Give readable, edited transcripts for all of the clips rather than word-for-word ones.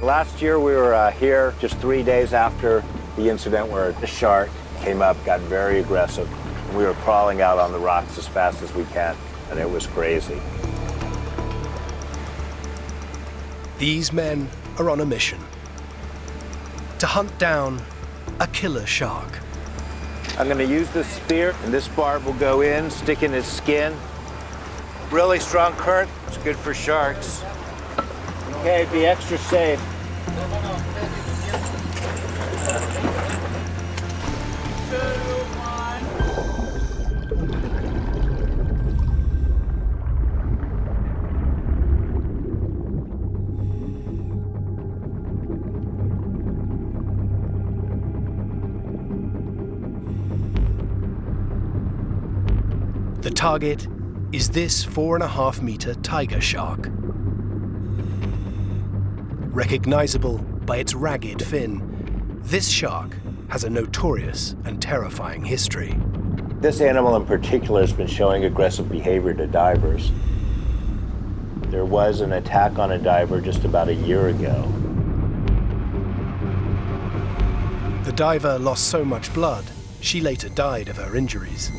Last year we were here just 3 days after the incident where the shark came up, got very aggressive. And we were crawling out on the rocks as fast as we can, and it was crazy. These men are on a mission to hunt down a killer shark. I'm going to use this spear, and this barb will go in, stick in his skin. Really strong current. It's good for sharks. Okay, be extra safe. The target is this 4.5-meter tiger shark. Recognizable by its ragged fin, this shark has a notorious and terrifying history. This animal in particular has been showing aggressive behavior to divers. There was an attack on a diver just about a year ago. The diver lost so much blood, she later died of her injuries.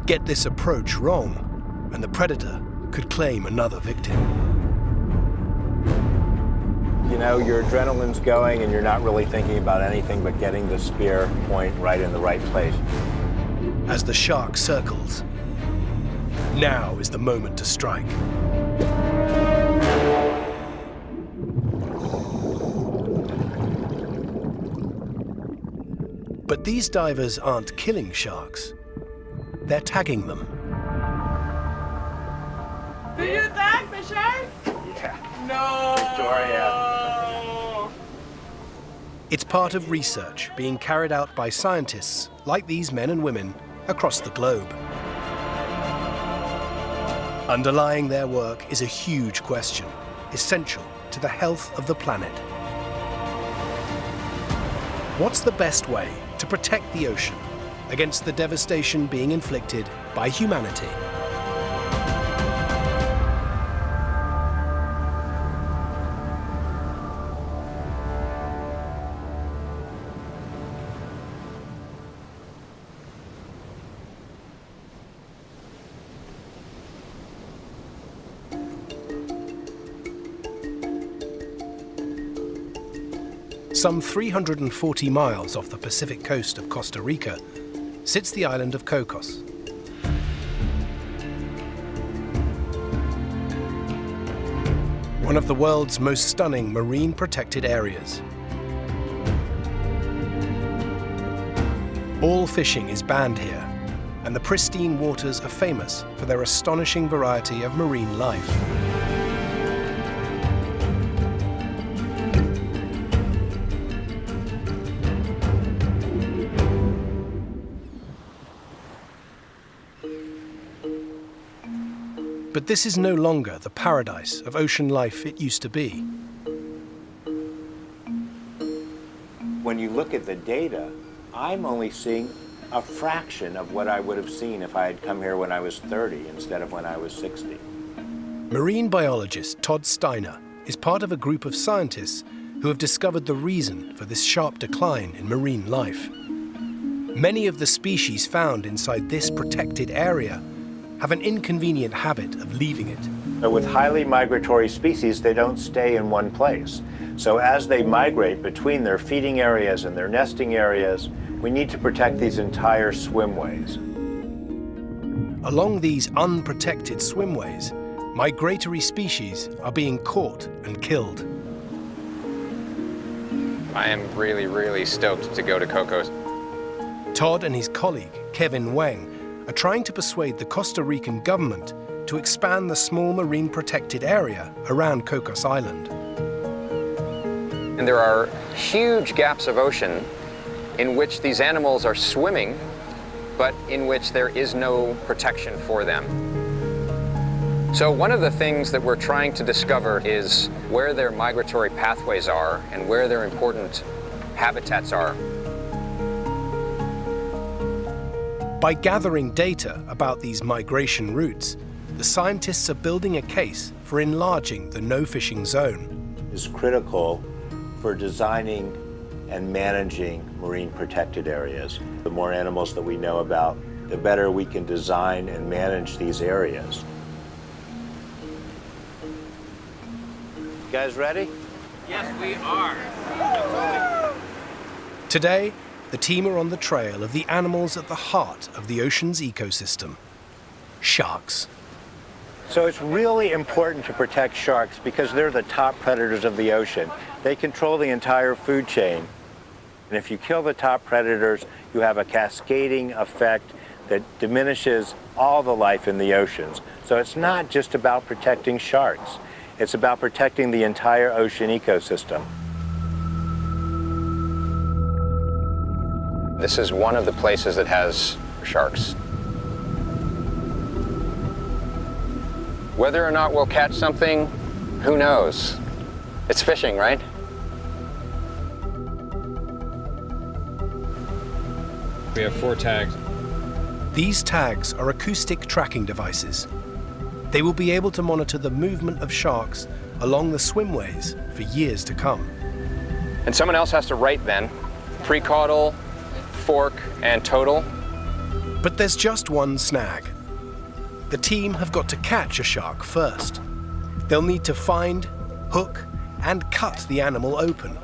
Get this approach wrong, and the predator could claim another victim. You know, your adrenaline's going and you're not really thinking about anything but getting the spear point right in the right place. As the shark circles, now is the moment to strike. But these divers aren't killing sharks. They're tagging them. Did you tag the shark? Yeah. No. Victoria. It's part of research being carried out by scientists like these men and women across the globe. Underlying their work is a huge question, essential to the health of the planet. What's the best way to protect the ocean against the devastation being inflicted by humanity? Some 340 miles off the Pacific coast of Costa Rica sits the island of Cocos. One of the world's most stunning marine protected areas. All fishing is banned here, and the pristine waters are famous for their astonishing variety of marine life. But this is no longer the paradise of ocean life it used to be. When you look at the data, I'm only seeing a fraction of what I would have seen if I had come here when I was 30 instead of when I was 60. Marine biologist Todd Steiner is part of a group of scientists who have discovered the reason for this sharp decline in marine life. Many of the species found inside this protected area have an inconvenient habit of leaving it. But with highly migratory species, they don't stay in one place. So as they migrate between their feeding areas and their nesting areas, we need to protect these entire swimways. Along these unprotected swimways, migratory species are being caught and killed. I am really stoked to go to Cocos. Todd and his colleague, Kevin Wang, are trying to persuade the Costa Rican government to expand the small marine protected area around Cocos Island. And there are huge gaps of ocean in which these animals are swimming, but in which there is no protection for them. So one of the things that we're trying to discover is where their migratory pathways are and where their important habitats are. By gathering data about these migration routes, the scientists are building a case for enlarging the no-fishing zone. Is critical for designing and managing marine protected areas. The more animals that we know about, the better we can design and manage these areas. You guys ready? Yes, we are. Today, the team are on the trail of the animals at the heart of the ocean's ecosystem, sharks. So it's really important to protect sharks because they're the top predators of the ocean. They control the entire food chain. And if you kill the top predators, you have a cascading effect that diminishes all the life in the oceans. So it's not just about protecting sharks. It's about protecting the entire ocean ecosystem. This is one of the places that has sharks. Whether or not we'll catch something, who knows? It's fishing, right? We have 4 tags. These tags are acoustic tracking devices. They will be able to monitor the movement of sharks along the swimways for years to come. And someone else has to write then, pre-caudal, fork, and total. But there's just one snag. The team have got to catch a shark first. They'll need to find, hook, and cut the animal open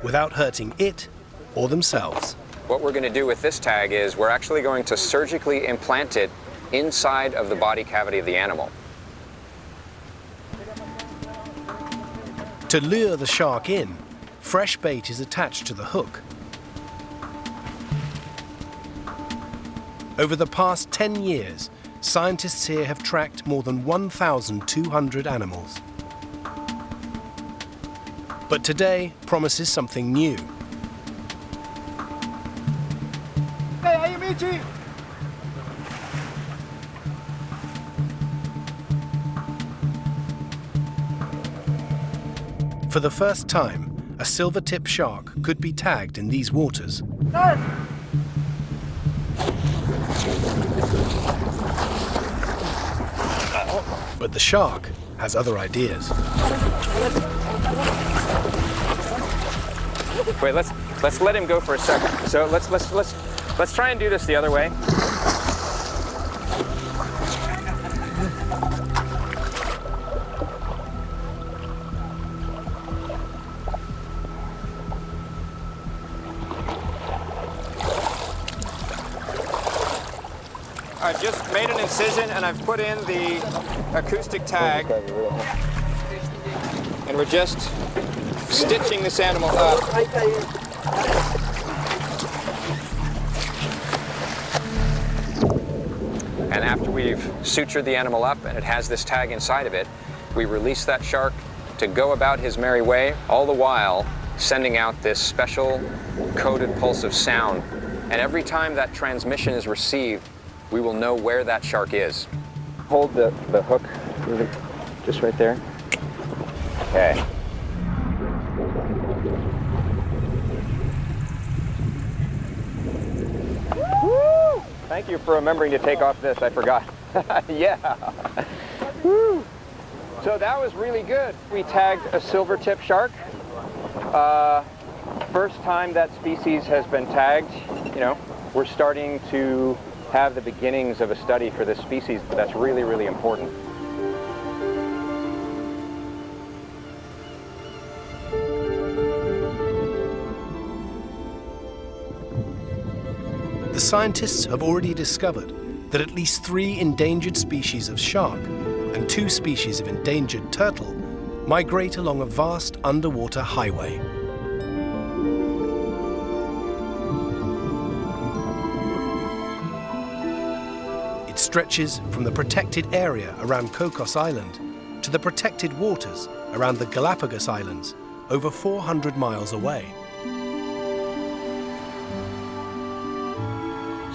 without hurting it or themselves. What we're going to do with this tag is we're actually going to surgically implant it inside of the body cavity of the animal. To lure the shark in, fresh bait is attached to the hook. Over the past 10 years, scientists here have tracked more than 1,200 animals. But today promises something new. For the first time, a silver-tip shark could be tagged in these waters. But the shark has other ideas. Wait, let's let him go for a second. So let's try and do this the other way. I've just made an incision and I've put in the acoustic tag, and we're just stitching this animal up. And after we've sutured the animal up and it has this tag inside of it, we release that shark to go about his merry way, all the while sending out this special coded pulse of sound. And every time that transmission is received, we will know where that shark is. Hold the hook really just right there. Okay. Woo! Thank you for remembering to take off this. I forgot. Yeah. Woo! So that was really good. We tagged a silver-tip shark. First time that species has been tagged. You know, we're starting to have the beginnings of a study for this species, but that's really, really important. The scientists have already discovered that at least 3 endangered species of shark and 2 species of endangered turtle migrate along a vast underwater highway. It stretches from the protected area around Cocos Island to the protected waters around the Galapagos Islands, over 400 miles away.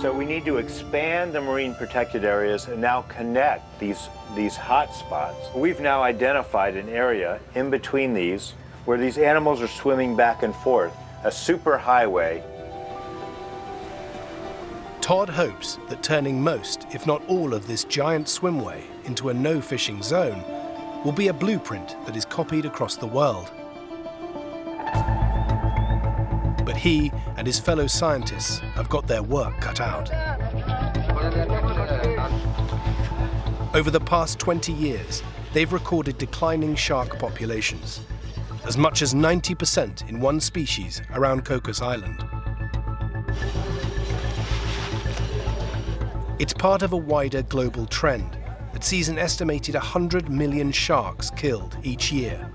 So we need to expand the marine protected areas and now connect these hot spots. We've now identified an area in between these where these animals are swimming back and forth, a superhighway. Todd hopes that turning most, if not all, of this giant swimway into a no-fishing zone will be a blueprint that is copied across the world. But he and his fellow scientists have got their work cut out. Over the past 20 years, they've recorded declining shark populations, as much as 90% in one species around Cocos Island. It's part of a wider global trend that sees an estimated 100 million sharks killed each year,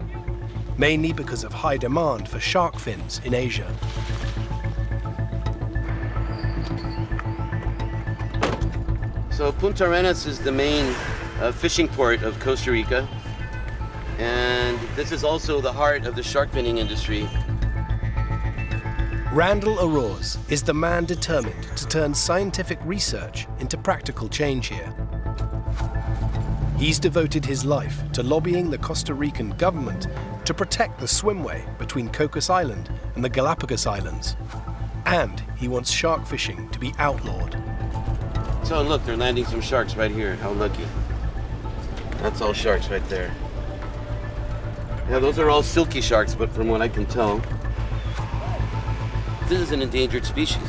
mainly because of high demand for shark fins in Asia. So Punta Arenas is the main fishing port of Costa Rica, and this is also the heart of the shark finning industry. Randall Aroz is the man determined to turn scientific research into practical change here. He's devoted his life to lobbying the Costa Rican government to protect the swimway between Cocos Island and the Galapagos Islands. And he wants shark fishing to be outlawed. So look, they're landing some sharks right here. How lucky. That's all sharks right there. Yeah, those are all silky sharks, but from what I can tell, this is an endangered species.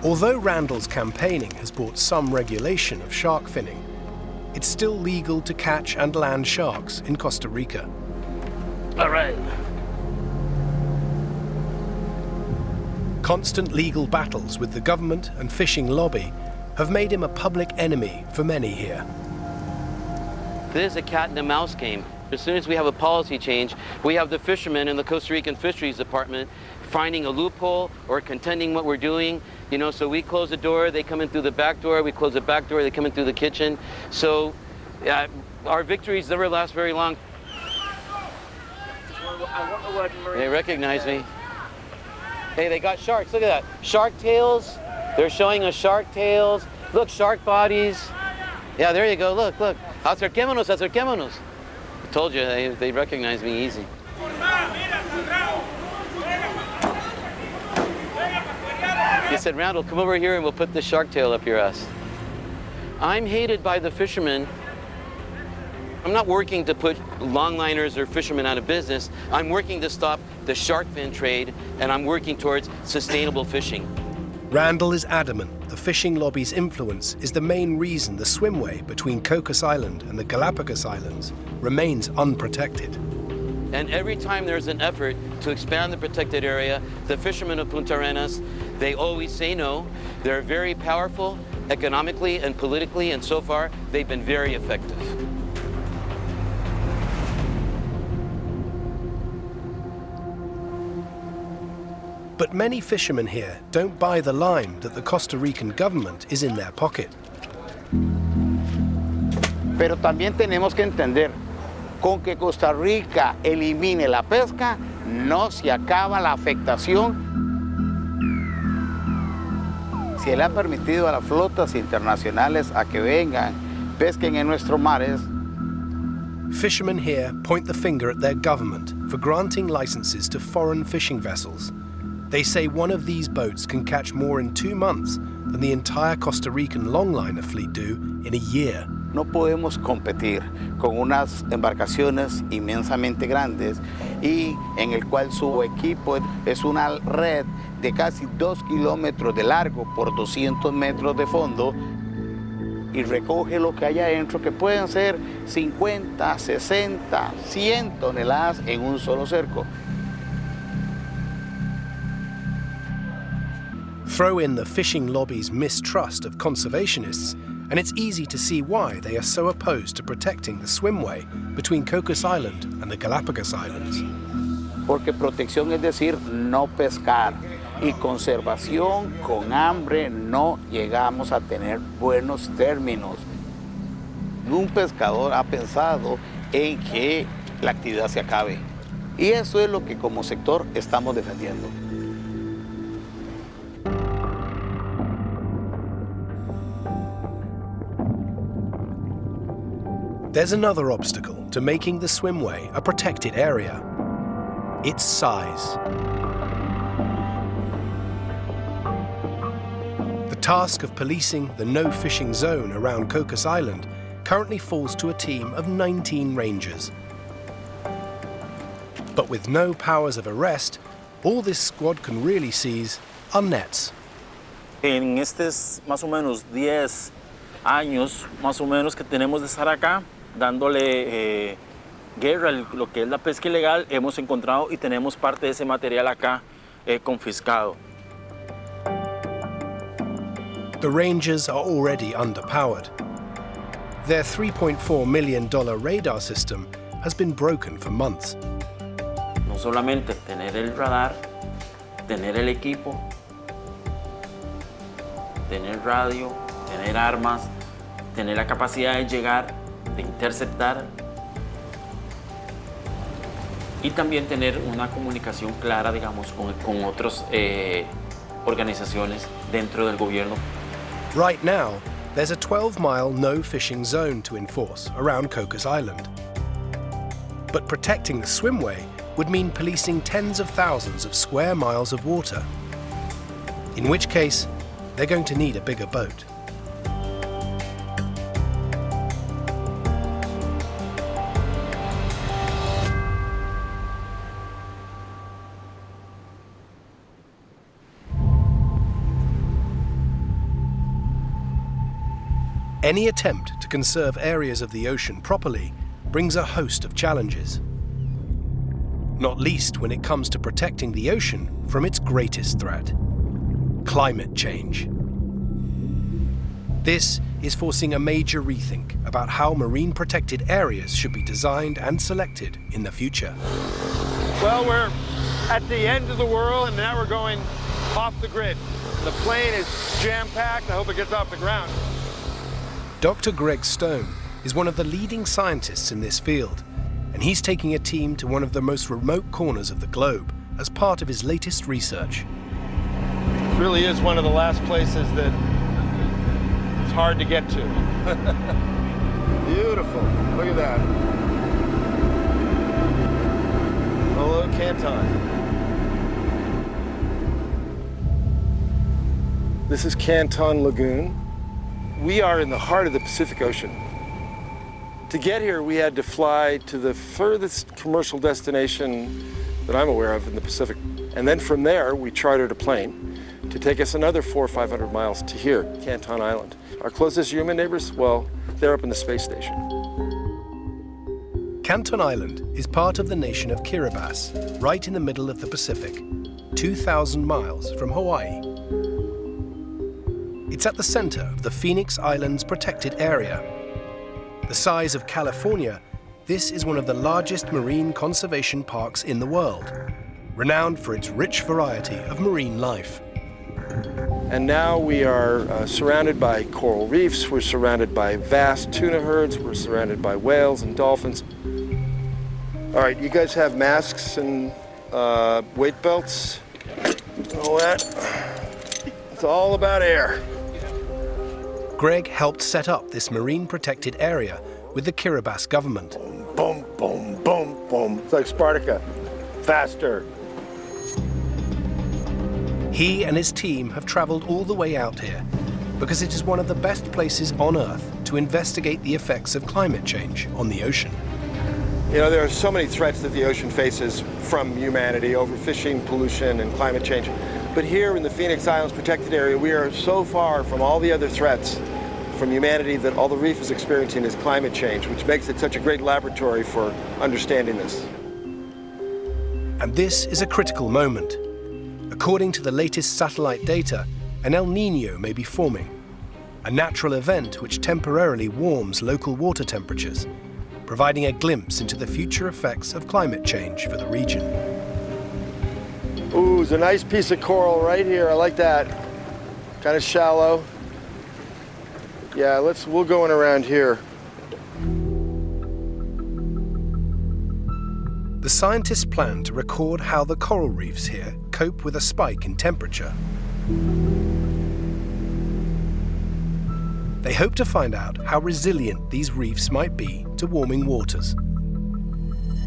Although Randall's campaigning has brought some regulation of shark finning, it's still legal to catch and land sharks in Costa Rica. All right. Constant legal battles with the government and fishing lobby have made him a public enemy for many here. This is a cat and a mouse game. As soon as we have a policy change, we have the fishermen in the Costa Rican Fisheries Department finding a loophole or contending what we're doing. You know, so we close the door, they come in through the back door, we close the back door, they come in through the kitchen. So our victories never last very long. They recognize me. Hey, they got sharks, look at that. Shark tails, they're showing us shark tails. Look, shark bodies. Yeah, there you go, look, look. Acerquémonos, acerquémonos. I told you, they recognize me easy. He said, Randall, come over here and we'll put the shark tail up your ass. I'm hated by the fishermen. I'm not working to put longliners or fishermen out of business. I'm working to stop the shark fin trade, and I'm working towards sustainable fishing. Randall is adamant the fishing lobby's influence is the main reason the swimway between Cocos Island and the Galapagos Islands remains unprotected. And every time there's an effort to expand the protected area, the fishermen of Punta Arenas, they always say no. They're very powerful economically and politically, and so far they've been very effective. But many fishermen here don't buy the line that the Costa Rican government is in their pocket. Pero también tenemos que entender, con que Costa Rica elimine la pesca, no se acaba la afectación. Si él ha permitido a las flotas internacionales a que vengan, pesquen en nuestros mares. Fishermen here point the finger at their government for granting licenses to foreign fishing vessels. They say one of these boats can catch more in 2 months than the entire Costa Rican longliner fleet do in a year. No podemos competir con unas embarcaciones inmensamente grandes y en el cual su equipo es una red de casi 2 kilómetros de largo por 200 metros de fondo y recoge lo que hay adentro, que pueden ser 50, 60, 100 toneladas en un solo cerco. Throw in the fishing lobby's mistrust of conservationists, and it's easy to see why they are so opposed to protecting the swimway between Cocos Island and the Galapagos Islands. Porque protección es decir no pescar, y conservación con hambre no llegamos a tener buenos términos. Un pescador ha pensado en que la actividad se acabe, y eso es lo que como sector estamos defendiendo. There's another obstacle to making the swimway a protected area. its size. The task of policing the no-fishing zone around Cocos Island currently falls to a team of 19 rangers. But with no powers of arrest, all this squad can really seize are nets. En estos más o menos 10 años, más o menos que tenemos de estar acá, dándole guerra a lo que es la pesca ilegal, hemos encontrado y tenemos parte de ese material acá confiscado. The Rangers are already underpowered. Their $3.4 million radar system has been broken for months. No solamente tener el radar, tener el equipo, tener radio, tener armas, tener la capacidad de llegar, de interceptar y también tener una comunicación clara, digamos, con otras organizaciones dentro del gobierno. Right now, there's a 12-mile no-fishing zone to enforce around Cocos Island. But protecting the swimway would mean policing tens of thousands of square miles of water, in which case they're going to need a bigger boat. Any attempt to conserve areas of the ocean properly brings a host of challenges, not least when it comes to protecting the ocean from its greatest threat: climate change. This is forcing a major rethink about how marine protected areas should be designed and selected in the future. Well, we're at the end of the world and now we're going off the grid. The plane is jam-packed. I hope it gets off the ground. Dr. Greg Stone is one of the leading scientists in this field, and he's taking a team to one of the most remote corners of the globe as part of his latest research. It really is one of the last places that it's hard to get to. Beautiful. Look at that. Hello, Canton. This is Canton Lagoon. We are in the heart of the Pacific Ocean. To get here, we had to fly to the furthest commercial destination that I'm aware of in the Pacific. And then from there, we chartered a plane to take us another 400 or 500 miles to here, Canton Island. Our closest human neighbors, well, they're up in the space station. Canton Island is part of the nation of Kiribati, right in the middle of the Pacific, 2,000 miles from Hawaii. It's at the center of the Phoenix Islands protected area. The size of California, this is one of the largest marine conservation parks in the world, renowned for its rich variety of marine life. And now we are surrounded by coral reefs, we're surrounded by vast tuna herds, we're surrounded by whales and dolphins. All right, you guys have masks and weight belts, all that. It's all about air. Greg helped set up this marine protected area with the Kiribati government. Boom, boom, boom, boom. It's like Spartacus, faster. He and his team have traveled all the way out here because it is one of the best places on Earth to investigate the effects of climate change on the ocean. You know, there are so many threats that the ocean faces from humanity, overfishing, pollution, and climate change. But here in the Phoenix Islands protected area, we are so far from all the other threats from humanity that all the reef is experiencing is climate change, which makes it such a great laboratory for understanding this. And this is a critical moment. According to the latest satellite data, an El Niño may be forming, a natural event which temporarily warms local water temperatures, providing a glimpse into the future effects of climate change for the region. Ooh, there's a nice piece of coral right here. I like that. Kind of shallow. Yeah, we'll go in around here. The scientists plan to record how the coral reefs here cope with a spike in temperature. They hope to find out how resilient these reefs might be to warming waters.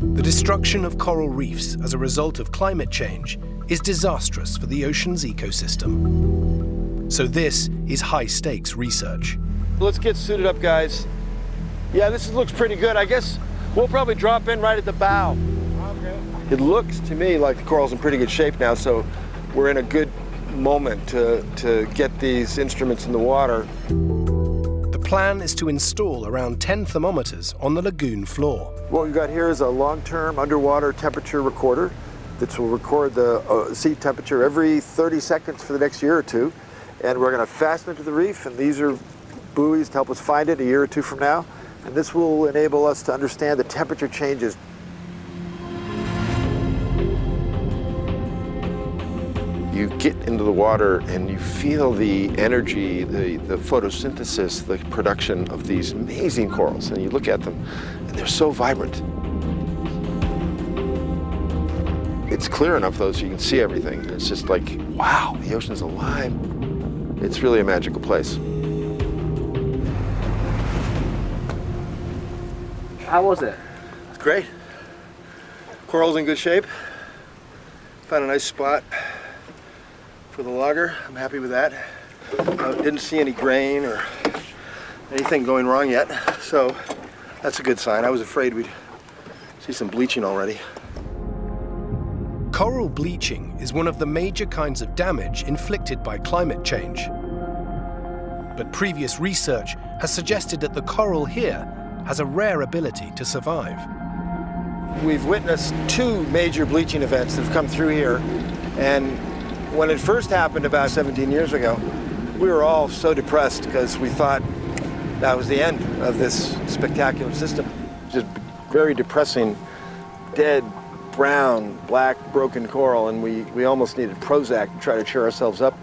The destruction of coral reefs as a result of climate change is disastrous for the ocean's ecosystem. So this is high-stakes research. Let's get suited up, guys. Yeah, this looks pretty good. I guess we'll probably drop in right at the bow. Okay. It looks to me like the coral's in pretty good shape now, so we're in a good moment to get these instruments in the water. The plan is to install around 10 thermometers on the lagoon floor. What we've got here is a long-term underwater temperature recorder that will record the sea temperature every 30 seconds for the next year or two. And we're going to fasten it to the reef, and these are buoys to help us find it a year or two from now. And this will enable us to understand the temperature changes. You get into the water and you feel the energy, the photosynthesis, the production of these amazing corals. And you look at them and they're so vibrant. It's clear enough though so you can see everything. It's just like, wow, the ocean's alive. It's really a magical place. How was it? It's great. Coral's in good shape. Found a nice spot for the logger. I'm happy with that. Didn't see any grain or anything going wrong yet, so that's a good sign. I was afraid we'd see some bleaching already. Coral bleaching is one of the major kinds of damage inflicted by climate change. But previous research has suggested that the coral here has a rare ability to survive. We've witnessed two major bleaching events that have come through here, and when it first happened about 17 years ago, we were all so depressed because we thought that was the end of this spectacular system. Just very depressing, dead, brown, black, broken coral, and we almost needed Prozac to try to cheer ourselves up.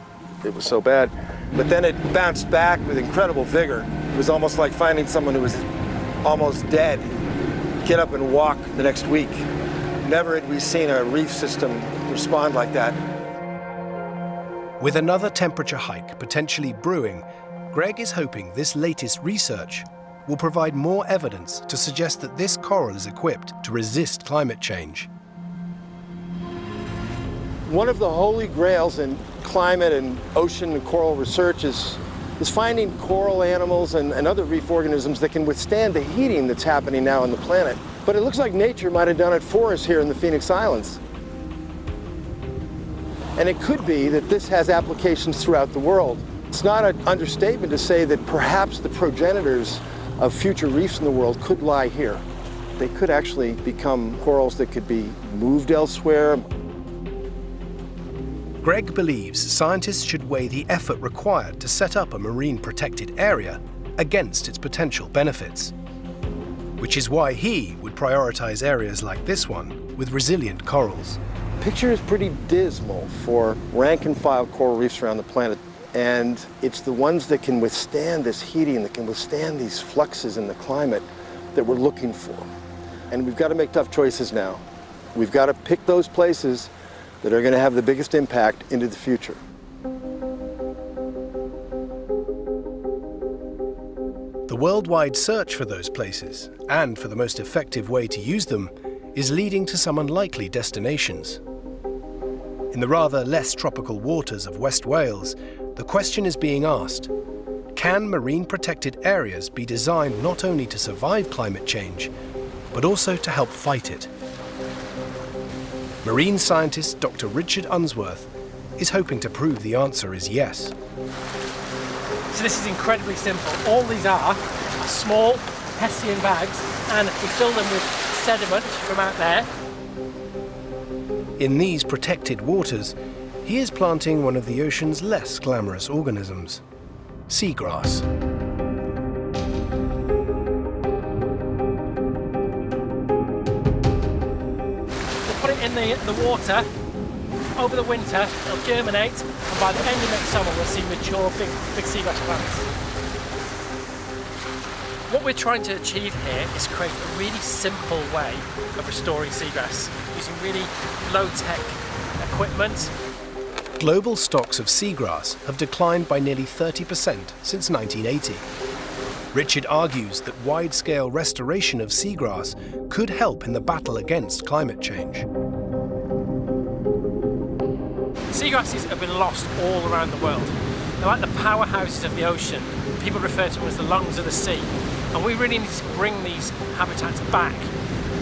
It was so bad. But then it bounced back with incredible vigor. It was almost like finding someone who was almost dead get up and walk the next week. Never had we seen a reef system respond like that. With another temperature hike potentially brewing, Greg is hoping this latest research will provide more evidence to suggest that this coral is equipped to resist climate change. One of the holy grails in climate and ocean and coral research is finding coral animals and other reef organisms that can withstand the heating that's happening now on the planet. But it looks like nature might have done it for us here in the Phoenix Islands. And it could be that this has applications throughout the world. It's not an understatement to say that perhaps the progenitors of future reefs in the world could lie here. They could actually become corals that could be moved elsewhere. Greg believes scientists should weigh the effort required to set up a marine protected area against its potential benefits, which is why he would prioritize areas like this one with resilient corals. The picture is pretty dismal for rank and file coral reefs around the planet, and it's the ones that can withstand this heating, that can withstand these fluxes in the climate that we're looking for. And we've got to make tough choices now. We've got to pick those places that are going to have the biggest impact into the future. The worldwide search for those places, and for the most effective way to use them, is leading to some unlikely destinations. In the rather less tropical waters of West Wales, the question is being asked, can marine protected areas be designed not only to survive climate change, but also to help fight it? Marine scientist Dr. Richard Unsworth is hoping to prove the answer is yes. So this is incredibly simple. All these are small Hessian bags, and we fill them with sediment from out there. In these protected waters, he is planting one of the ocean's less glamorous organisms, seagrass. We'll put it in the water over the winter. It'll germinate, and by the end of next summer we'll see mature big seagrass plants. What we're trying to achieve here is create a really simple way of restoring seagrass using really low-tech equipment. Global stocks of seagrass have declined by nearly 30% since 1980. Richard argues that wide-scale restoration of seagrass could help in the battle against climate change. Seagrasses have been lost all around the world. They're like the powerhouses of the ocean. People refer to them as the lungs of the sea. And we really need to bring these habitats back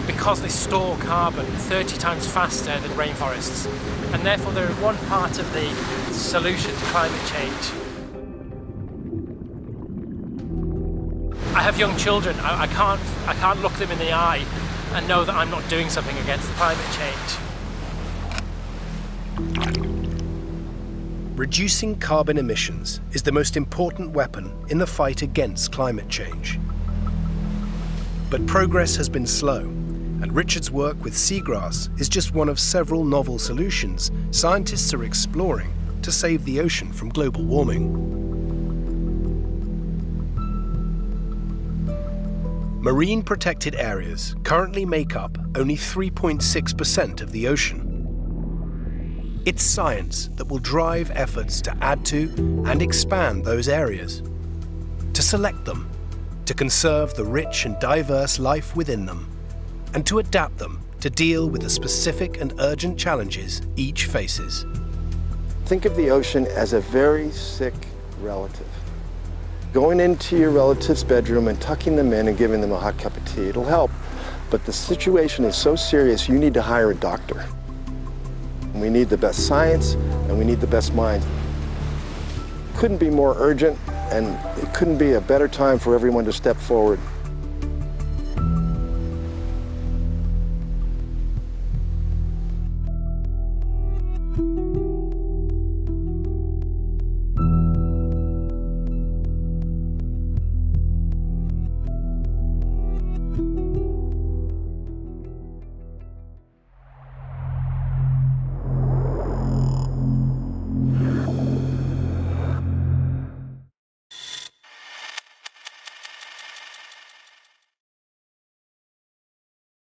because they store carbon 30 times faster than rainforests. And therefore they're one part of the solution to climate change. I have young children. I can't look them in the eye and know that I'm not doing something against climate change. Reducing carbon emissions is the most important weapon in the fight against climate change. But progress has been slow, and Richard's work with seagrass is just one of several novel solutions scientists are exploring to save the ocean from global warming. Marine protected areas currently make up only 3.6% of the ocean. It's science that will drive efforts to add to and expand those areas, to select them, to conserve the rich and diverse life within them, and to adapt them to deal with the specific and urgent challenges each faces. Think of the ocean as a very sick relative. Going into your relative's bedroom and tucking them in and giving them a hot cup of tea, it'll help. But the situation is so serious, you need to hire a doctor. We need the best science and we need the best minds. Couldn't be more urgent, and it couldn't be a better time for everyone to step forward.